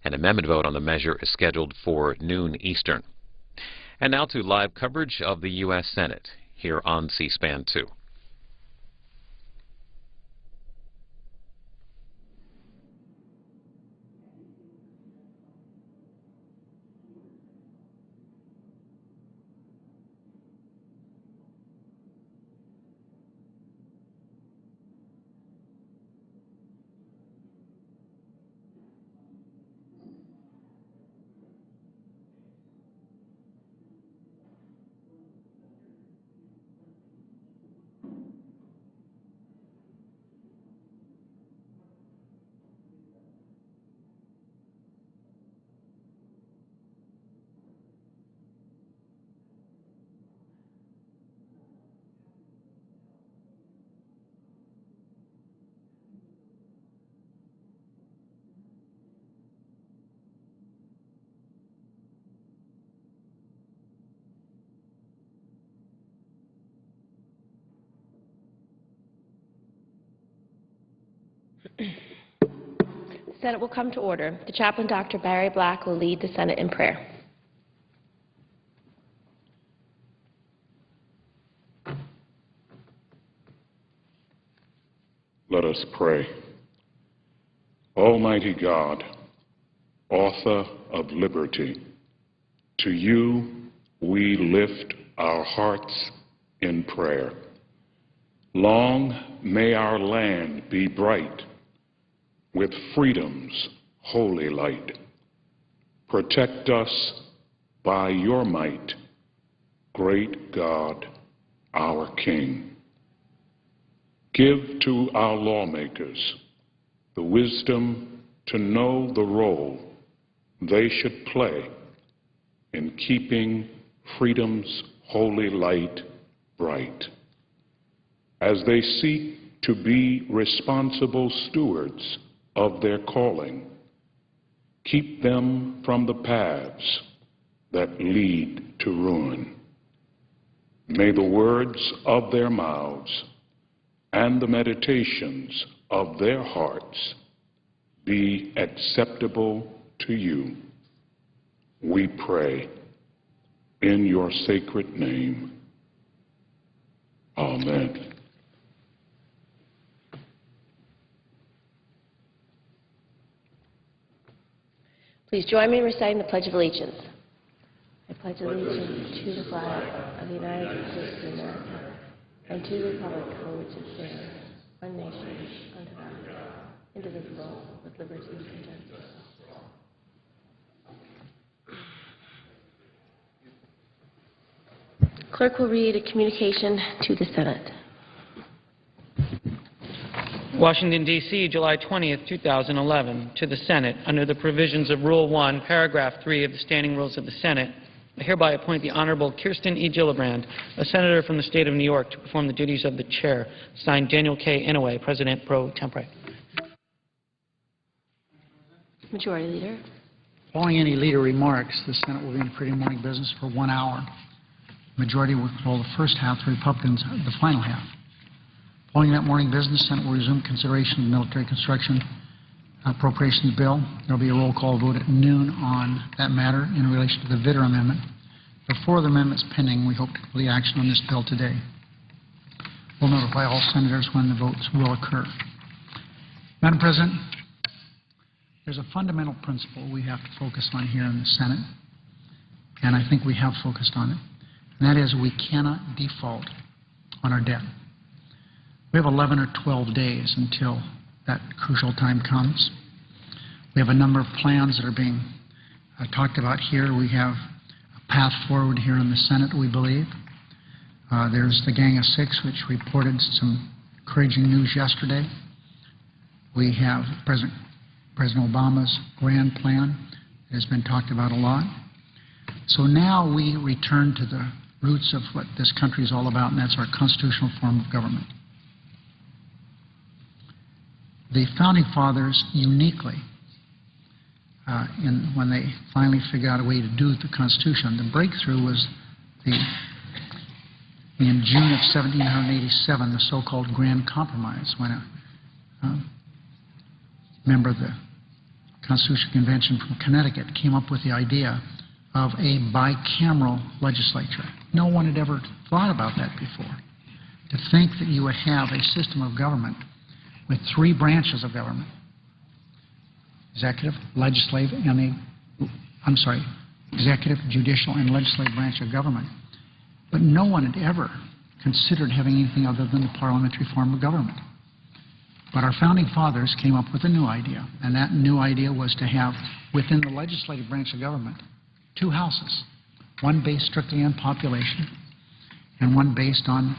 An amendment vote on the measure is scheduled for noon Eastern. And now to live coverage of the U.S. Senate here on C-SPAN 2. The Senate will come to order. The chaplain, Dr. Barry Black, will lead the Senate in prayer. Let us pray. Almighty God, author of liberty, to you we lift our hearts in prayer. Long may our land be bright with freedom's holy light. Protect us by your might, great God, our King. Give to our lawmakers the wisdom to know the role they should play in keeping freedom's holy light bright. As they seek to be responsible stewards of their calling, keep them from the paths that lead to ruin. May the words of their mouths and the meditations of their hearts be acceptable to you. We pray in your sacred name. Amen. Please join me in reciting the Pledge of Allegiance. I pledge allegiance to the flag of the United States of America and to the republic for which it stands, one nation, under God, indivisible, with liberty and justice. Clerk will read a communication to the Senate. Washington, D.C., July 20th, 2011. To the Senate, under the provisions of Rule 1, Paragraph 3 of the Standing Rules of the Senate, I hereby appoint the Honorable Kirsten E. Gillibrand, a senator from the state of New York, to perform the duties of the chair. Signed, Daniel K. Inouye, President pro tempore. Majority Leader. Following any leader remarks, the Senate will be in pretty morning business for 1 hour. Majority will control the first half, the Republicans the final half. Following that morning business, the Senate will resume consideration of the military construction appropriations bill. There will be a roll call vote at noon on that matter in relation to the Vitter amendment. There are 4 other amendments pending. We hope to complete action on this bill today. We'll notify all senators when the votes will occur. Madam President, there's a fundamental principle we have to focus on here in the Senate, and I think we have focused on it, and that is we cannot default on our debt. We have 11 or 12 days until that crucial time comes. We have a number of plans that are being talked about here. We have a path forward here in the Senate, we believe. There's the Gang of Six, which reported some encouraging news yesterday. We have President Obama's grand plan that has been talked about a lot. So now we return to the roots of what this country is all about, and that's our constitutional form of government. The Founding Fathers uniquely, when they finally figured out a way to do the Constitution, the breakthrough was in June of 1787, the so-called Grand Compromise, when a member of the Constitutional Convention from Connecticut came up with the idea of a bicameral legislature. No one had ever thought about that before. To think that you would have a system of government with three branches of government, executive, legislative, executive, judicial, and legislative branch of government. But no one had ever considered having anything other than the parliamentary form of government. But our founding fathers came up with a new idea, and that new idea was to have, within the legislative branch of government, two houses, one based strictly on population and one based on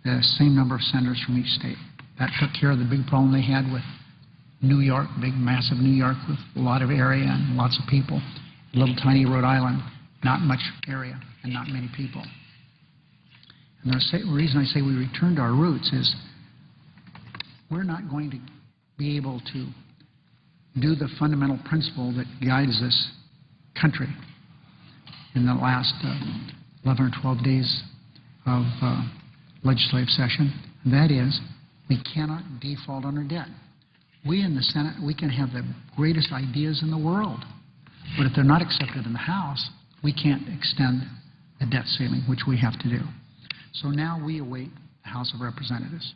the same number of senators from each state. That took care of the big problem they had with New York, big, massive New York with a lot of area and lots of people. Little tiny Rhode Island, not much area and not many people. And the reason I say we returned to our roots is we're not going to be able to do the fundamental principle that guides this country in the last 11 or 12 days of legislative session, and that is we cannot default on our debt. We in the Senate, we can have the greatest ideas in the world, but if they're not accepted in the House, we can't extend the debt ceiling, which we have to do. So now we await the House of Representatives.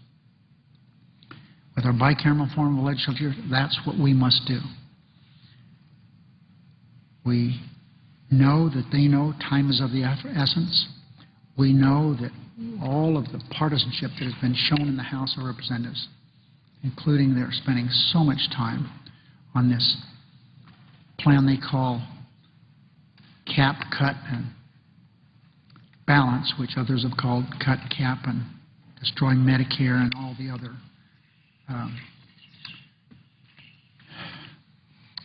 With our bicameral form of legislature, that's what we must do. We know that they know time is of the essence. We know that all of the partisanship that has been shown in the House of Representatives, including they're spending so much time on this plan they call cap, cut, and balance, which others have called cut, cap, and destroy Medicare and all the other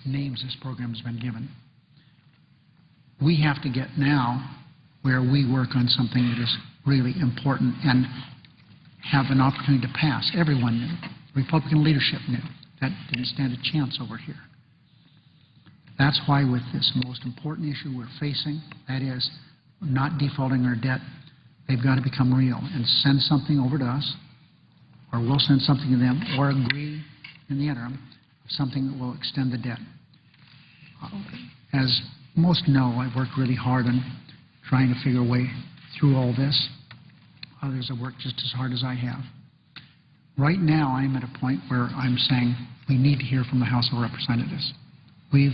names this program has been given. We have to get now where we work on something that is really important and have an opportunity to pass. Everyone knew. Republican leadership knew. That didn't stand a chance over here. That's why with this most important issue we're facing, that is not defaulting our debt, they've got to become real and send something over to us, or we'll send something to them, or agree in the interim something that will extend the debt. As most know, I've worked really hard on trying to figure a way through all this. Others have worked just as hard as I have. Right now, I'm at a point where I'm saying we need to hear from the House of Representatives. We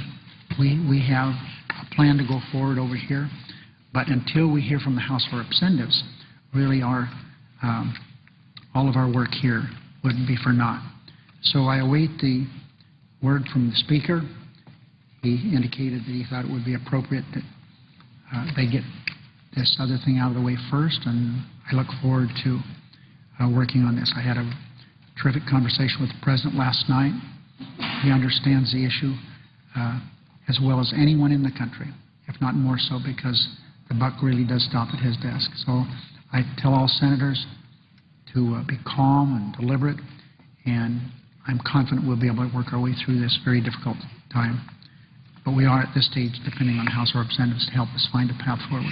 have a plan to go forward over here, but until we hear from the House of Representatives, really all of our work here wouldn't be for naught. So I await the word from the Speaker. He indicated that he thought it would be appropriate that they get this other thing out of the way first, and I look forward to working on this. I had a terrific conversation with the President last night. He understands the issue as well as anyone in the country, if not more so, because the buck really does stop at his desk. So I tell all senators to be calm and deliberate, and I'm confident we'll be able to work our way through this very difficult time. But we are at this stage depending on the House of Representatives to help us find a path forward.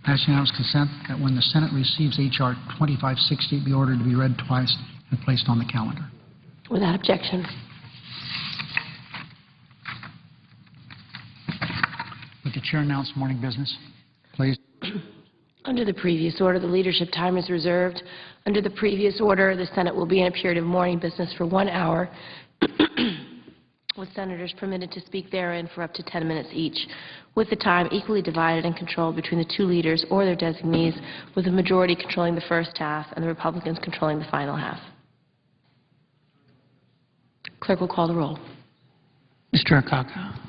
Pass unanimous consent that when the Senate receives H.R. 2560, it be ordered to be read twice and placed on the calendar. Without objection. Would the Chair announce morning business, please? Under the previous order, the leadership time is reserved. Under the previous order, the Senate will be in a period of morning business for 1 hour, with senators permitted to speak therein for up to 10 minutes each, with the time equally divided and controlled between the two leaders or their designees, with the majority controlling the first half and the Republicans controlling the final half. Clerk will call the roll. Mr. Akaka.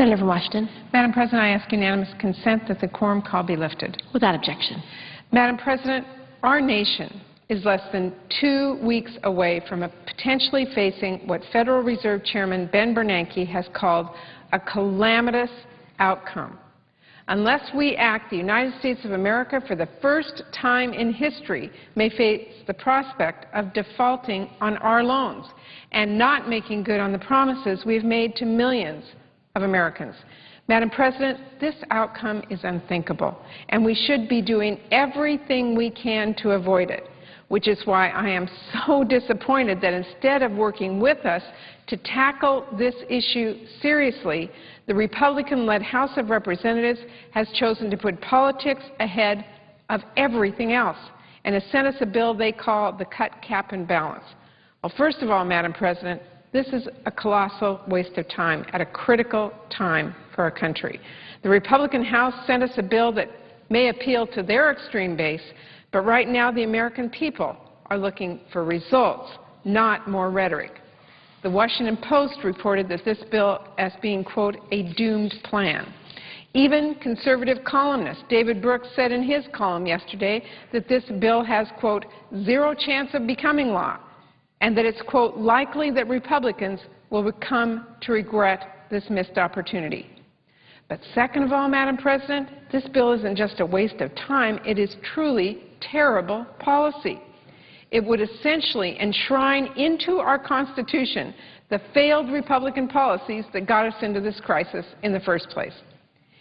Senator from Washington. Madam President, I ask unanimous consent that the quorum call be lifted. Without objection. Madam President, our nation is less than 2 weeks away from potentially facing what Federal Reserve Chairman Ben Bernanke has called a calamitous outcome. Unless we act, the United States of America, for the first time in history, may face the prospect of defaulting on our loans and not making good on the promises we've made to millions of Americans. Madam President, this outcome is unthinkable, and we should be doing everything we can to avoid it, which is why I am so disappointed that instead of working with us to tackle this issue seriously, the Republican-led House of Representatives has chosen to put politics ahead of everything else and has sent us a bill they call the Cut, Cap, and Balance. Well, first of all, Madam President, this is a colossal waste of time at a critical time for our country. The Republican House sent us a bill that may appeal to their extreme base, but right now the American people are looking for results, not more rhetoric. The Washington Post reported that this bill as being, quote, a doomed plan. Even conservative columnist David Brooks said in his column yesterday that this bill has, quote, zero chance of becoming law, and that it's, quote, likely that Republicans will come to regret this missed opportunity. But second of all, Madam President, this bill isn't just a waste of time, it is truly terrible policy. It would essentially enshrine into our Constitution the failed Republican policies that got us into this crisis in the first place.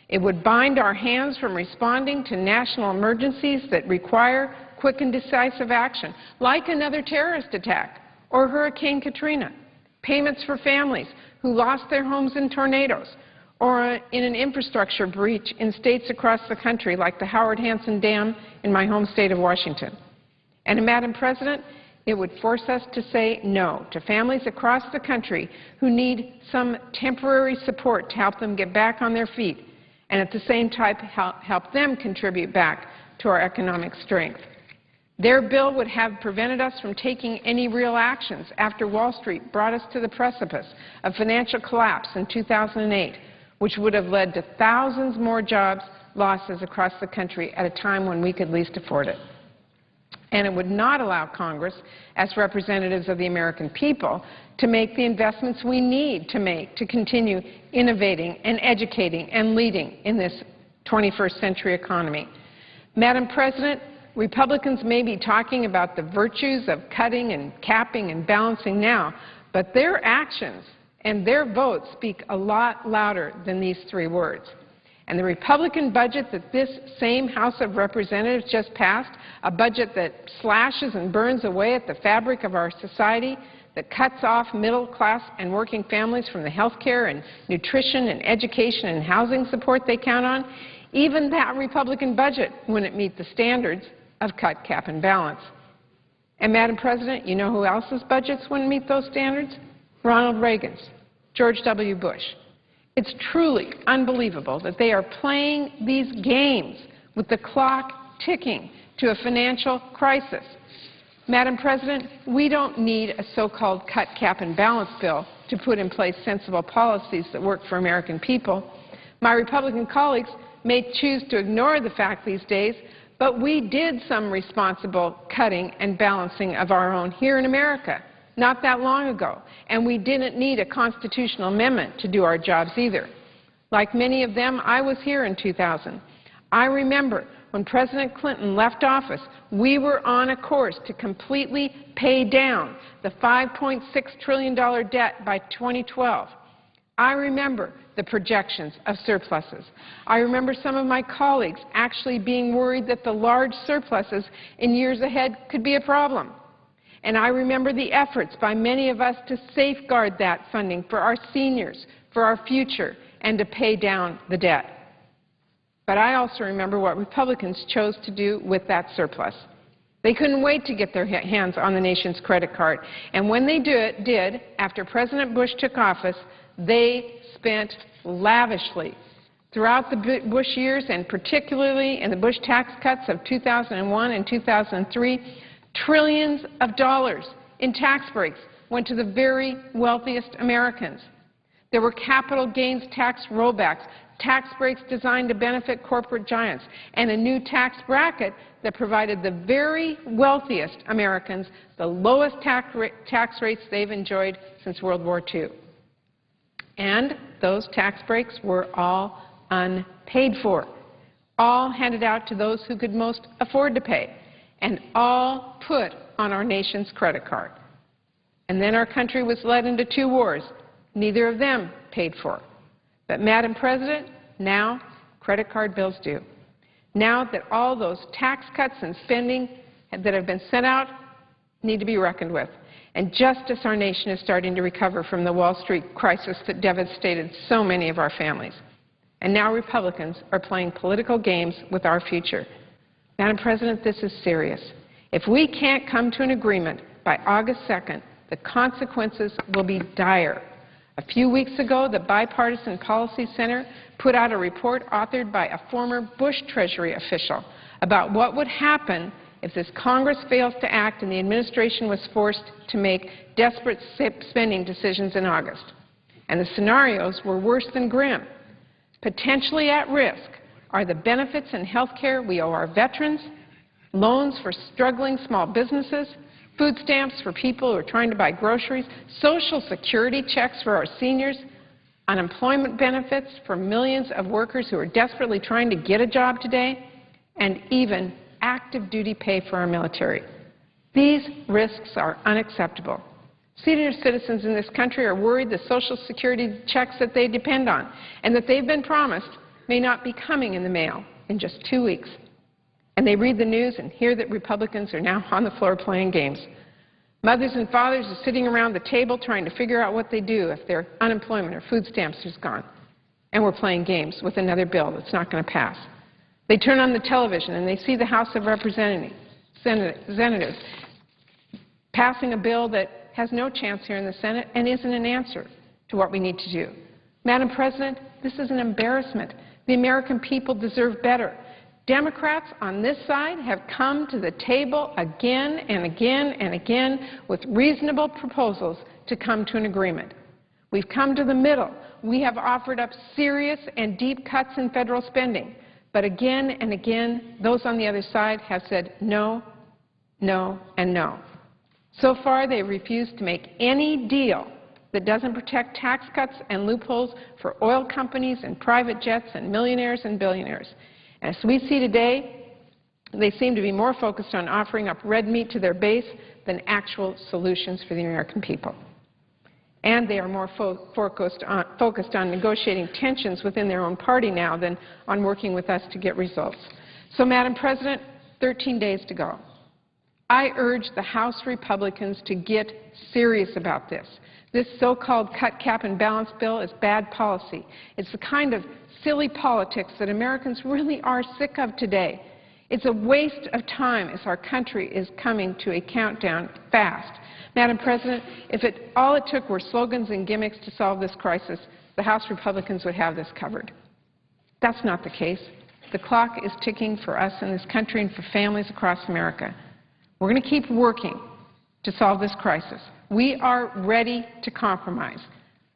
It would bind our hands from responding to national emergencies that require quick and decisive action, like another terrorist attack or Hurricane Katrina, payments for families who lost their homes in tornadoes, or in an infrastructure breach in states across the country like the Howard Hansen Dam in my home state of Washington. And, Madam President, it would force us to say no to families across the country who need some temporary support to help them get back on their feet and at the same time help them contribute back to our economic strength. Their bill would have prevented us from taking any real actions after Wall Street brought us to the precipice of financial collapse in 2008, which would have led to thousands more jobs losses across the country at a time when we could least afford it. And it would not allow Congress, as representatives of the American people, to make the investments we need to make to continue innovating and educating and leading in this 21st century economy. Madam President, Republicans may be talking about the virtues of cutting and capping and balancing now, but their actions and their votes speak a lot louder than these three words. And the Republican budget that this same House of Representatives just passed, a budget that slashes and burns away at the fabric of our society, that cuts off middle-class and working families from the health care and nutrition and education and housing support they count on, even that Republican budget wouldn't meet the standards of cut, cap, and balance. And, Madam President, you know who else's budgets wouldn't meet those standards? Ronald Reagan's, George W. Bush. It's truly unbelievable that they are playing these games with the clock ticking to a financial crisis. Madam President, we don't need a so-called cut, cap, and balance bill to put in place sensible policies that work for American people. My Republican colleagues may choose to ignore the fact these days, but we did some responsible cutting and balancing of our own here in America not that long ago, and we didn't need a constitutional amendment to do our jobs either. Like many of them, I was here in 2000. I remember when President Clinton left office, we were on a course to completely pay down the $5.6 trillion debt by 2012. I remember the projections of surpluses. I remember some of my colleagues actually being worried that the large surpluses in years ahead could be a problem. And I remember the efforts by many of us to safeguard that funding for our seniors, for our future, and to pay down the debt. But I also remember what Republicans chose to do with that surplus. They couldn't wait to get their hands on the nation's credit card. And when they did, after President Bush took office, they spent lavishly. Throughout the Bush years, and particularly in the Bush tax cuts of 2001 and 2003, trillions of dollars in tax breaks went to the very wealthiest Americans. There were capital gains tax rollbacks, tax breaks designed to benefit corporate giants, and a new tax bracket that provided the very wealthiest Americans the lowest tax rates they've enjoyed since World War II. And those tax breaks were all unpaid for, all handed out to those who could most afford to pay, and all put on our nation's credit card. And then our country was led into 2 wars, neither of them paid for. But, Madam President, now credit card bills due. Now that all those tax cuts and spending that have been sent out need to be reckoned with. And just as our nation is starting to recover from the Wall Street crisis that devastated so many of our families. And now Republicans are playing political games with our future. Madam President, this is serious. If we can't come to an agreement by August 2nd, the consequences will be dire. A few weeks ago, the Bipartisan Policy Center put out a report authored by a former Bush Treasury official about what would happen if this Congress fails to act and the administration was forced to make desperate spending decisions in August. And the scenarios were worse than grim. Potentially at risk are the benefits and health care we owe our veterans, loans for struggling small businesses, food stamps for people who are trying to buy groceries, Social Security checks for our seniors, unemployment benefits for millions of workers who are desperately trying to get a job today, and even active duty pay for our military. These risks are unacceptable. Senior citizens in this country are worried the Social Security checks that they depend on and that they've been promised may not be coming in the mail in just 2 weeks. And they read the news and hear that Republicans are now on the floor playing games. Mothers and fathers are sitting around the table trying to figure out what they do if their unemployment or food stamps is gone. And we're playing games with another bill that's not going to pass. They turn on the television and they see the House of Representatives passing a bill that has no chance here in the Senate and isn't an answer to what we need to do. Madam President, this is an embarrassment. The American people deserve better. Democrats on this side have come to the table again and again and again with reasonable proposals to come to an agreement. We've come to the middle. We have offered up serious and deep cuts in federal spending. But again and again, those on the other side have said no, no, and no. So far, they refused to make any deal that doesn't protect tax cuts and loopholes for oil companies and private jets and millionaires and billionaires. As we see today, they seem to be more focused on offering up red meat to their base than actual solutions for the American people. And they are more focused on negotiating tensions within their own party now than on working with us to get results. So, Madam President, 13 days to go. I urge the House Republicans to get serious about this. This so-called cut, cap, and balance bill is bad policy. It's the kind of silly politics that Americans really are sick of today. It's a waste of time as our country is coming to a countdown fast. Madam President, if all it took were slogans and gimmicks to solve this crisis, the House Republicans would have this covered. That's not the case. The clock is ticking for us in this country and for families across America. We're going to keep working to solve this crisis. We are ready to compromise.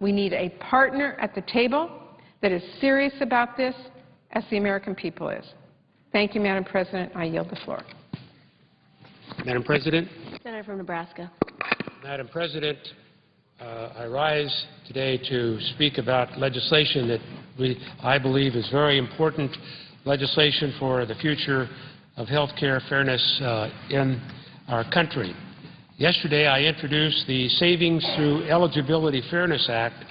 We need a partner at the table that is serious about this as the American people is. Thank you, Madam President. I yield the floor. Madam President. Senator from Nebraska. Madam President, I rise today to speak about legislation that I believe is very important legislation for the future of health care fairness in our country. Yesterday, I introduced the Savings Through Eligibility Fairness Act,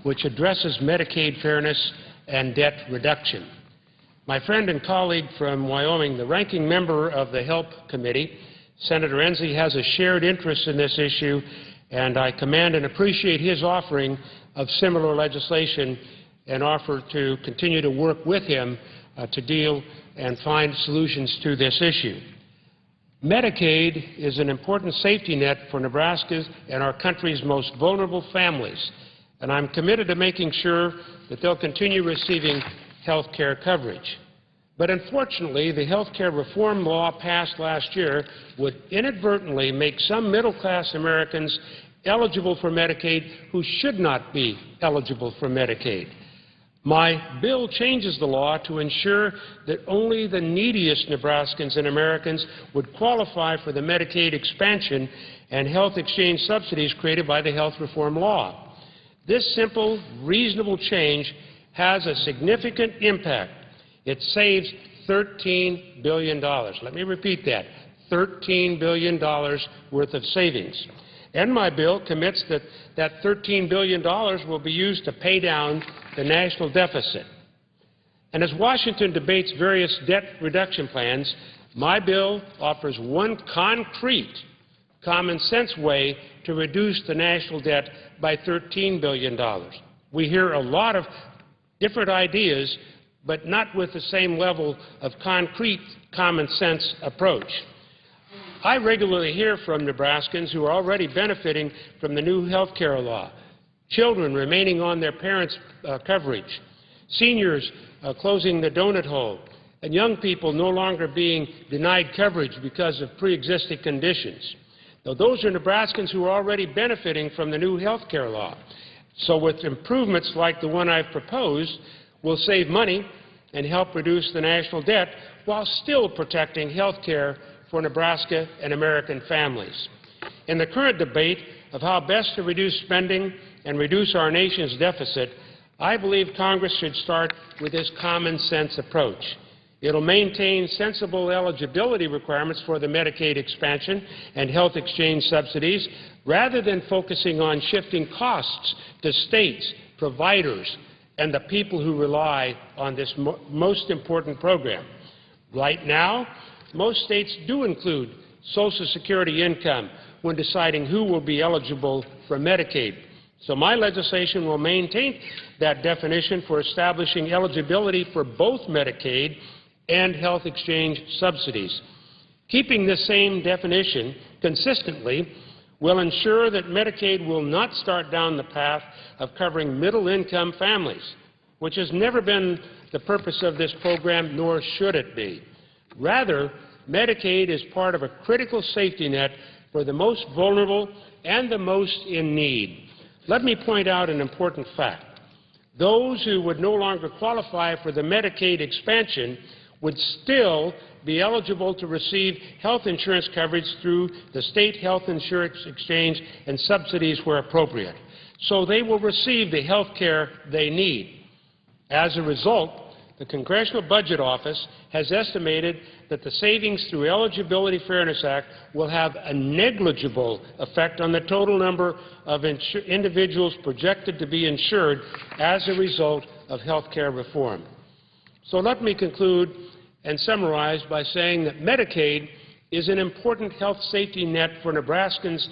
which addresses Medicaid fairness and debt reduction. My friend and colleague from Wyoming, the ranking member of the HELP Committee, Senator Enzi, has a shared interest in this issue, and I commend and appreciate his offering of similar legislation and offer to continue to work with him to deal and find solutions to this issue. Medicaid is an important safety net for Nebraska's and our country's most vulnerable families, and I'm committed to making sure that they'll continue receiving health care coverage. But unfortunately, the health care reform law passed last year would inadvertently make some middle-class Americans eligible for Medicaid who should not be eligible for Medicaid. My bill changes the law to ensure that only the neediest Nebraskans and Americans would qualify for the Medicaid expansion and health exchange subsidies created by the health reform law. This simple, reasonable change has a significant impact. It saves $13 billion. Let me repeat that, $13 billion worth of savings. And my bill commits that that $13 billion will be used to pay down the national deficit. And as Washington debates various debt reduction plans, my bill offers one concrete, common-sense way to reduce the national debt by $13 billion. We hear a lot of different ideas, but not with the same level of concrete, common-sense approach. I regularly hear from Nebraskans who are already benefiting from the new health care law, children remaining on their parents' coverage, seniors closing the donut hole, and young people no longer being denied coverage because of pre-existing conditions. Now, those are Nebraskans who are already benefiting from the new health care law. So with improvements like the one I've proposed, we'll save money and help reduce the national debt while still protecting health care for Nebraska and American families. In the current debate of how best to reduce spending and reduce our nation's deficit, I believe Congress should start with this common-sense approach. It'll maintain sensible eligibility requirements for the Medicaid expansion and health exchange subsidies, rather than focusing on shifting costs to states, providers, and the people who rely on this most important program. Right now, most states do include Social Security income when deciding who will be eligible for Medicaid. So my legislation will maintain that definition for establishing eligibility for both Medicaid and health exchange subsidies. Keeping the same definition consistently will ensure that Medicaid will not start down the path of covering middle-income families, which has never been the purpose of this program, nor should it be. Rather, Medicaid is part of a critical safety net for the most vulnerable and the most in need. Let me point out an important fact. Those who would no longer qualify for the Medicaid expansion would still be eligible to receive health insurance coverage through the state health insurance exchange and subsidies where appropriate. So they will receive the health care they need. As a result, the Congressional Budget Office has estimated that the savings through Eligibility Fairness Act will have a negligible effect on the total number of individuals projected to be insured as a result of health care reform. So let me conclude and summarize by saying that Medicaid is an important health safety net for Nebraska's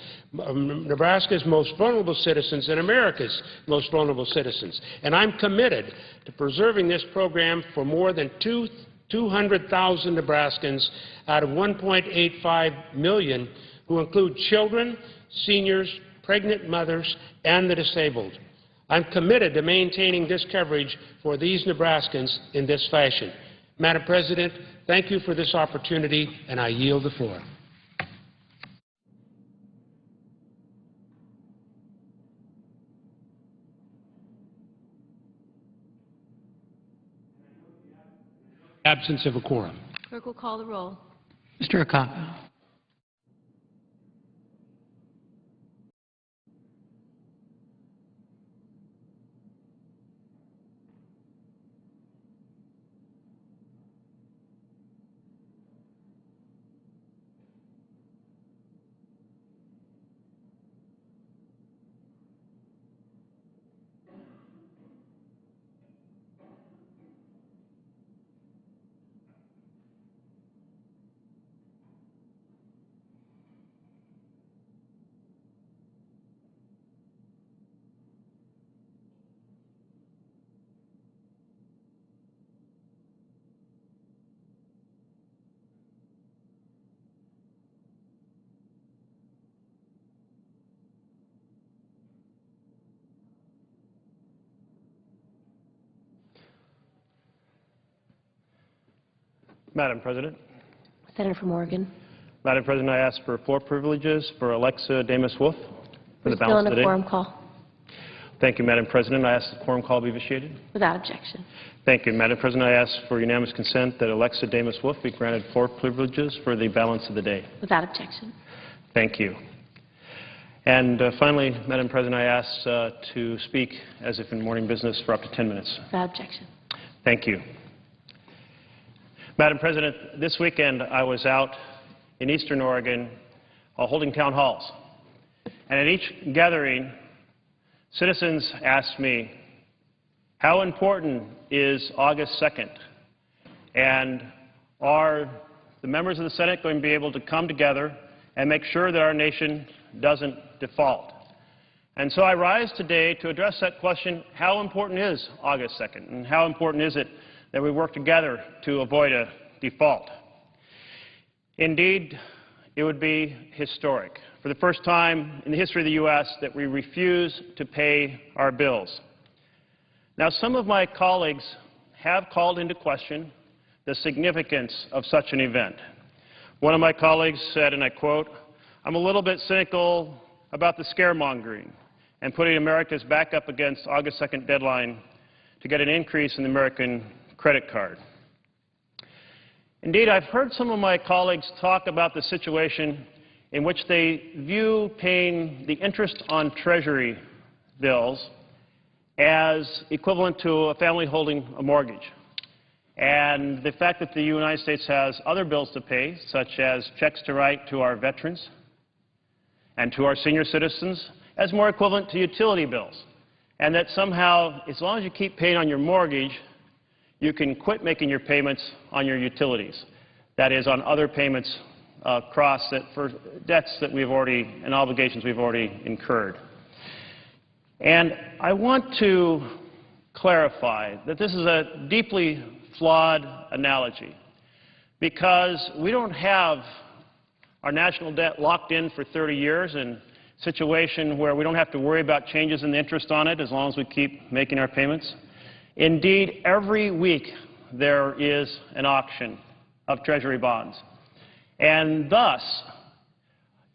most vulnerable citizens and America's most vulnerable citizens. And I'm committed to preserving this program for more than 200,000 Nebraskans out of 1.85 million, who include children, seniors, pregnant mothers, and the disabled. I'm committed to maintaining this coverage for these Nebraskans in this fashion. Madam President, thank you for this opportunity, and I yield the floor. Absence of a quorum. Clerk will call the roll. Mr. Akaka. Madam President. Senator from Oregon. Madam President, I ask for floor privileges for Alexa Damas-Wolf for the balance of the Still in day. a quorum call. Thank you, Madam President. I ask the quorum call be vitiated. Without objection. Thank you, Madam President. I ask for unanimous consent that Alexa Damas-Wolf be granted floor privileges for the balance of the day. Without objection. Thank you. And finally, Madam President, I ask to speak as if in morning business for up to 10 minutes. Without objection. Thank you. Madam President, this weekend I was out in eastern Oregon holding town halls. And at each gathering, citizens asked me, how important is August 2nd? And are the members of the Senate going to be able to come together and make sure that our nation doesn't default? And so I rise today to address that question, how important is August 2nd? And how important is it that we work together to avoid a default? Indeed, it would be historic, for the first time in the history of the U.S., that we refuse to pay our bills. Now, some of my colleagues have called into question the significance of such an event. One of my colleagues said, and I quote, "I'm a little bit cynical about the scaremongering and putting America's back up against August 2nd deadline to get an increase in the American credit card." Indeed, I've heard some of my colleagues talk about the situation in which they view paying the interest on Treasury bills as equivalent to a family holding a mortgage. And the fact that the United States has other bills to pay, such as checks to write to our veterans and to our senior citizens, as more equivalent to utility bills. And that somehow, as long as you keep paying on your mortgage, you can quit making your payments on your utilities. That is, on other payments for debts that we've already and obligations we've already incurred. And I want to clarify that this is a deeply flawed analogy, because we don't have our national debt locked in for 30 years in a situation where we don't have to worry about changes in the interest on it as long as we keep making our payments. Indeed, every week there is an auction of Treasury bonds. And thus,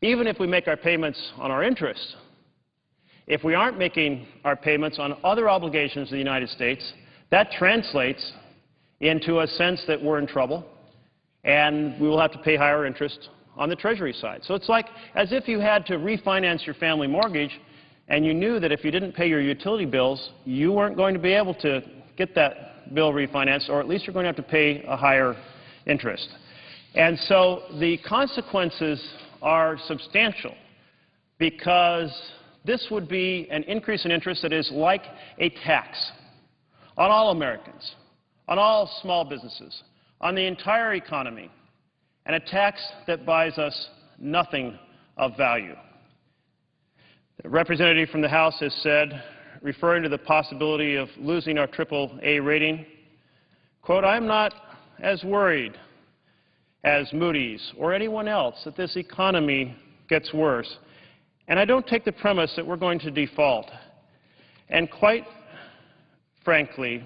even if we make our payments on our interest, if we aren't making our payments on other obligations of the United States, that translates into a sense that we're in trouble and we will have to pay higher interest on the Treasury side. So it's like as if you had to refinance your family mortgage and you knew that if you didn't pay your utility bills, you weren't going to be able to get that bill refinanced, or at least you're going to have to pay a higher interest. And so the consequences are substantial, because this would be an increase in interest that is like a tax on all Americans, on all small businesses, on the entire economy, and a tax that buys us nothing of value. The representative from the House has said, referring to the possibility of losing our AAA rating, quote, "I'm not as worried as Moody's or anyone else that this economy gets worse. And I don't take the premise that we're going to default." And quite frankly,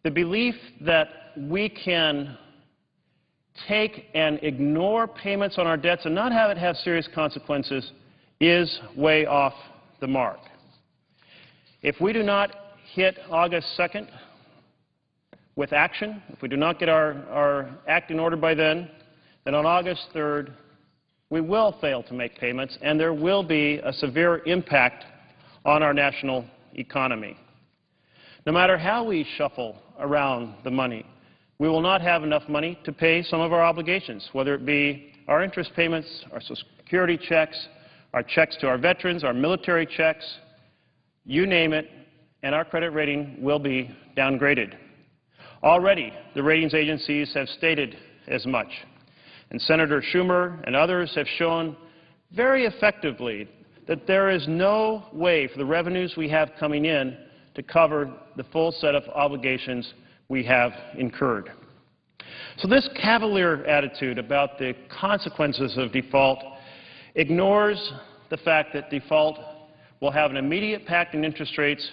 the belief that we can take and ignore payments on our debts and not have it have serious consequences is way off the mark. If we do not hit August 2nd with action, if we do not get our act in order by then on August 3rd, we will fail to make payments, and there will be a severe impact on our national economy. No matter how we shuffle around the money, we will not have enough money to pay some of our obligations, whether it be our interest payments, our Social Security checks, our checks to our veterans, our military checks, you name it, and our credit rating will be downgraded. Already, the ratings agencies have stated as much. And Senator Schumer and others have shown very effectively that there is no way for the revenues we have coming in to cover the full set of obligations we have incurred. So this cavalier attitude about the consequences of default ignores the fact that default will have an immediate impact in interest rates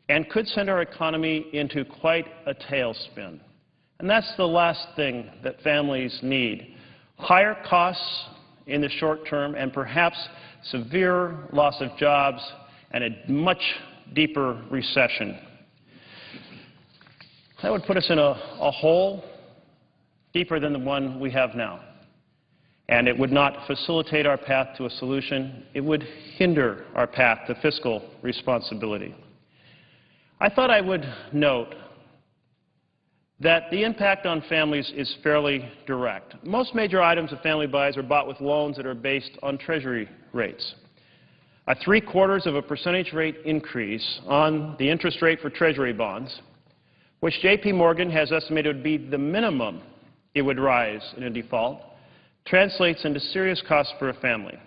and could send our economy into quite a tailspin. And that's the last thing that families need. Higher costs in the short term and perhaps severe loss of jobs and a much deeper recession. That would put us in a hole deeper than the one we have now. And it would not facilitate our path to a solution. It would hinder our path to fiscal responsibility. I thought I would note that the impact on families is fairly direct. Most major items a family buys are bought with loans that are based on Treasury rates. A 0.75% rate increase on the interest rate for Treasury bonds, which J.P. Morgan has estimated would be the minimum it would rise in a default, translates into serious costs for a family.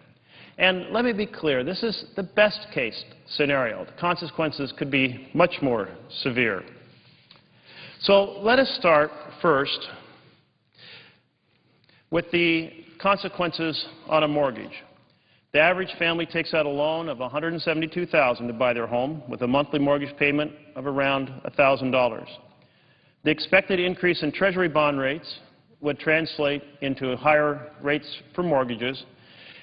And let me be clear, this is the best case scenario. The consequences could be much more severe. So let us start first with the consequences on a mortgage. The average family takes out a loan of $172,000 to buy their home with a monthly mortgage payment of around $1,000. The expected increase in Treasury bond rates would translate into higher rates for mortgages,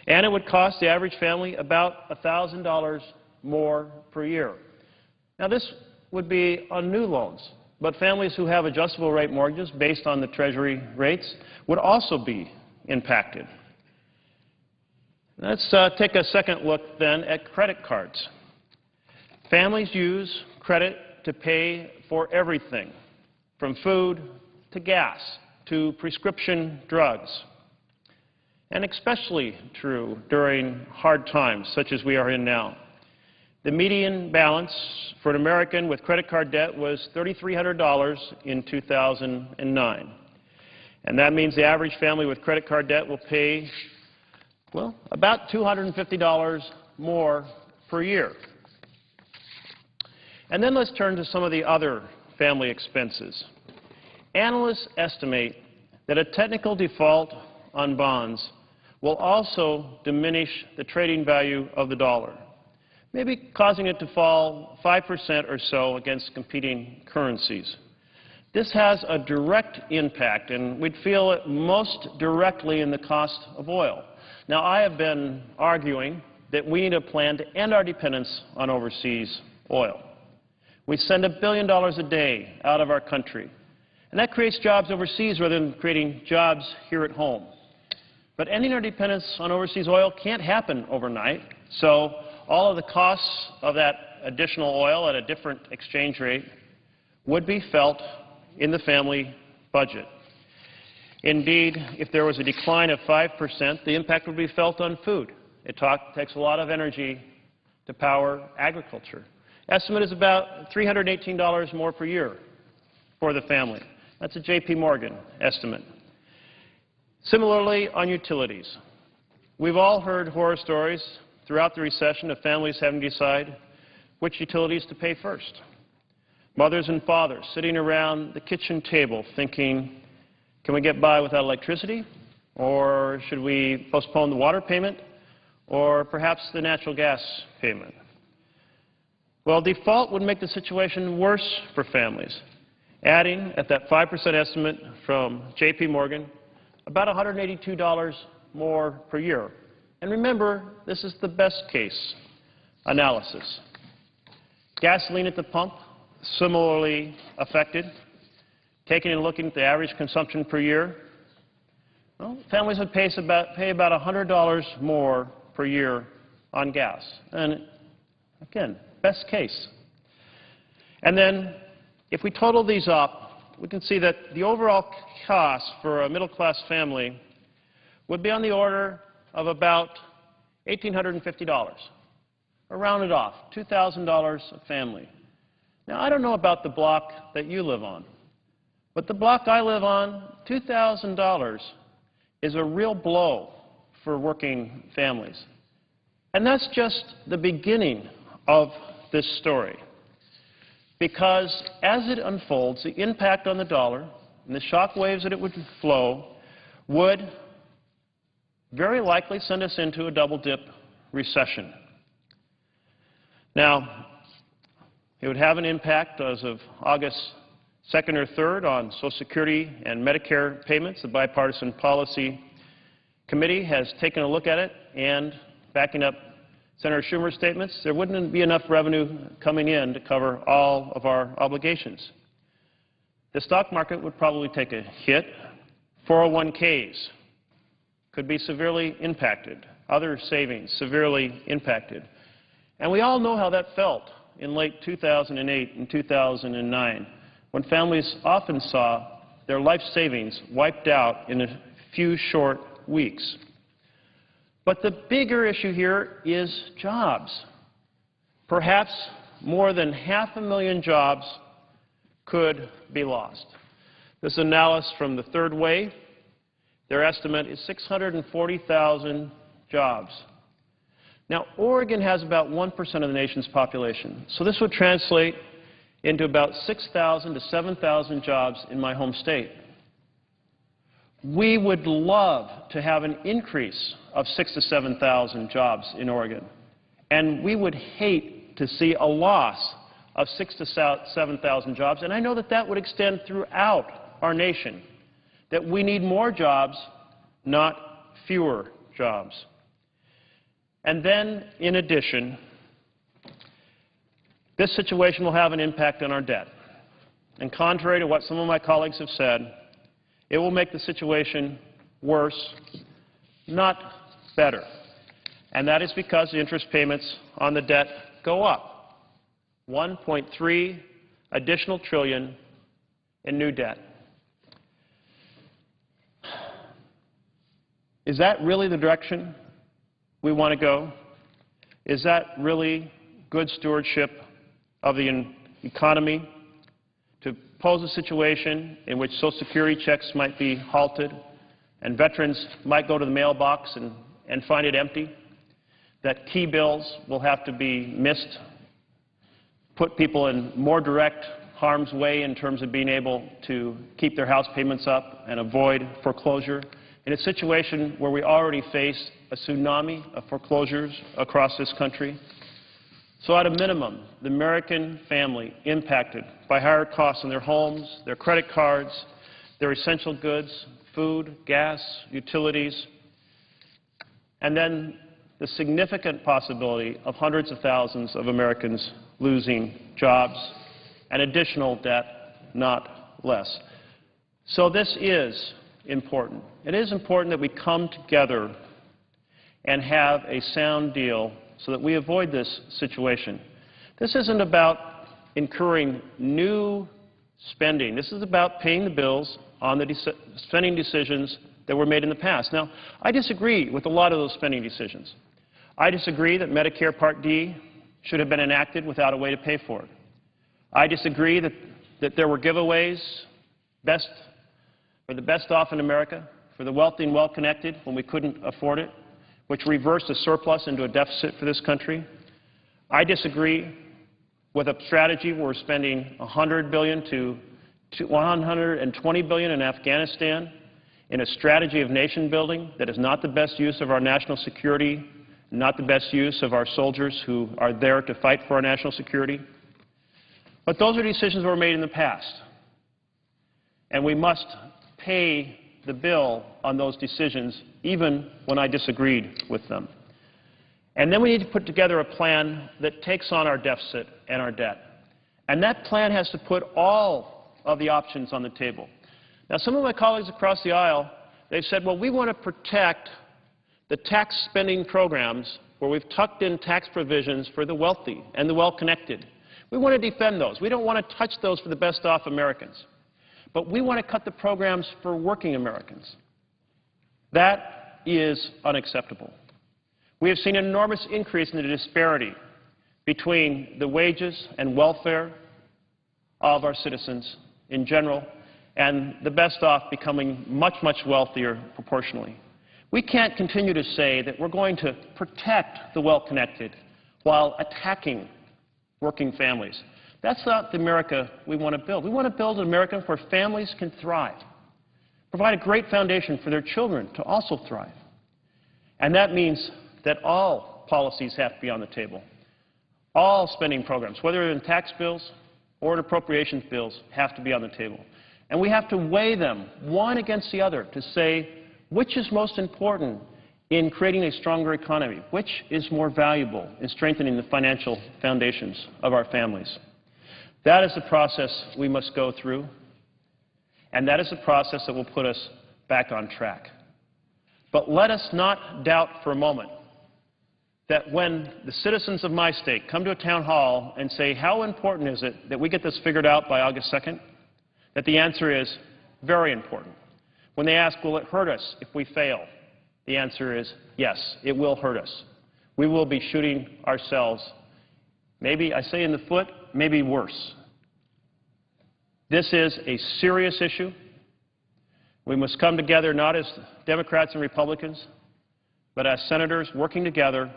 and it would cost the average family about $1,000 more per year. Now, this would be on new loans, but families who have adjustable rate mortgages based on the Treasury rates would also be impacted. Let's take a second look then at credit cards. Families use credit to pay for everything, from food to gas to prescription drugs, and especially true during hard times such as we are in now. The median balance for an American with credit card debt was $3,300 in 2009. And that means the average family with credit card debt will pay, well, about $250 more per year. And then let's turn to some of the other family expenses. Analysts estimate that a technical default on bonds will also diminish the trading value of the dollar, maybe causing it to fall 5% or so against competing currencies. This has a direct impact, and we'd feel it most directly in the cost of oil. Now, I have been arguing that we need a plan to end our dependence on overseas oil. We send $1 billion a day out of our country, and that creates jobs overseas rather than creating jobs here at home. But ending our dependence on overseas oil can't happen overnight, so all of the costs of that additional oil at a different exchange rate would be felt in the family budget. Indeed, if there was a decline of 5%, the impact would be felt on food. It takes a lot of energy to power agriculture. Estimate is about $318 more per year for the family. That's a J.P. Morgan estimate. Similarly, on utilities. We've all heard horror stories throughout the recession of families having to decide which utilities to pay first. Mothers and fathers sitting around the kitchen table thinking, can we get by without electricity? Or should we postpone the water payment? Or perhaps the natural gas payment? Well, default would make the situation worse for families, adding, at that 5% estimate from J.P. Morgan, about $182 more per year. And remember, this is the best case analysis. Gasoline at the pump, similarly affected. Taking a look at the average consumption per year, well, families would pay about $100 more per year on gas. And again, best case. And then if we total these up, we can see that the overall cost for a middle-class family would be on the order of about $1,850, or rounded off, $2,000 a family. Now, I don't know about the block that you live on, but the block I live on, $2,000 is a real blow for working families. And that's just the beginning of this story. Because as it unfolds, the impact on the dollar and the shock waves that it would flow would very likely send us into a double-dip recession. Now, it would have an impact as of August second or third on Social Security and Medicare payments. The Bipartisan Policy Committee has taken a look at it, and backing up Senator Schumer's statements, there wouldn't be enough revenue coming in to cover all of our obligations. The stock market would probably take a hit. 401ks could be severely impacted. Other savings severely impacted. And we all know how that felt in late 2008 and 2009, when families often saw their life savings wiped out in a few short weeks. But the bigger issue here is jobs. Perhaps more than 500,000 jobs could be lost. This analysis from the Third Way, their estimate is 640,000 jobs. Now, Oregon has about 1% of the nation's population, so this would translate into about 6,000 to 7,000 jobs in my home state. We would love to have an increase of 6,000 to 7,000 jobs in Oregon, and we would hate to see a loss of 6,000 to 7,000 jobs, and I know that that would extend throughout our nation, that we need more jobs, not fewer jobs. And then, in addition, this situation will have an impact on our debt. And contrary to what some of my colleagues have said, it will make the situation worse, not better. And that is because the interest payments on the debt go up. 1.3 additional trillion in new debt. Is that really the direction we want to go? Is that really good stewardship of the economy, to pose a situation in which Social Security checks might be halted and veterans might go to the mailbox and find it empty, that key bills will have to be missed, put people in more direct harm's way in terms of being able to keep their house payments up and avoid foreclosure, in a situation where we already face a tsunami of foreclosures across this country? So at a minimum, the American family impacted by higher costs on their homes, their credit cards, their essential goods, food, gas, utilities, and then the significant possibility of hundreds of thousands of Americans losing jobs and additional debt, not less. So this is important. It is important that we come together and have a sound deal so that we avoid this situation. This isn't about incurring new spending. This is about paying the bills on the spending decisions that were made in the past. Now, I disagree with a lot of those spending decisions. I disagree that Medicare Part D should have been enacted without a way to pay for it. I disagree that there were giveaways for the best off in America, for the wealthy and well-connected when we couldn't afford it, which reversed a surplus into a deficit for this country. I disagree with a strategy where we're spending $100 billion to $120 billion in Afghanistan in a strategy of nation building that is not the best use of our national security, not the best use of our soldiers who are there to fight for our national security. But those are decisions that were made in the past, and we must pay the bill on those decisions, even when I disagreed with them. And then we need to put together a plan that takes on our deficit and our debt. And that plan has to put all of the options on the table. Now, some of my colleagues across the aisle, they've said, well, we want to protect the tax spending programs where we've tucked in tax provisions for the wealthy and the well-connected. We want to defend those. We don't want to touch those for the best-off Americans. But we want to cut the programs for working Americans. That is unacceptable. We have seen an enormous increase in the disparity between the wages and welfare of our citizens in general and the best off becoming much, much wealthier proportionally. We can't continue to say that we're going to protect the well-connected while attacking working families. That's not the America we want to build. We want to build an America where families can thrive, provide a great foundation for their children to also thrive. And that means that all policies have to be on the table. All spending programs, whether in tax bills, or in appropriations bills have to be on the table. And we have to weigh them one against the other to say which is most important in creating a stronger economy, which is more valuable in strengthening the financial foundations of our families. That is the process we must go through, and that is the process that will put us back on track. But let us not doubt for a moment that when the citizens of my state come to a town hall and say, how important is it that we get this figured out by August 2nd, that the answer is very important. When they ask, will it hurt us if we fail, the answer is yes, it will hurt us. We will be shooting ourselves, maybe, I say in the foot, maybe worse. This is a serious issue. We must come together not as Democrats and Republicans, but as senators working together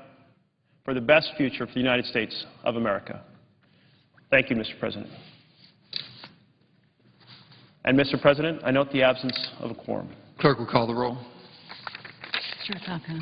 for the best future for the United States of America. Thank you, Mr. President. And, Mr. President, I note the absence of a quorum. Clerk will call the roll. Mr. Falcone.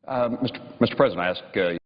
Mr. President, I ask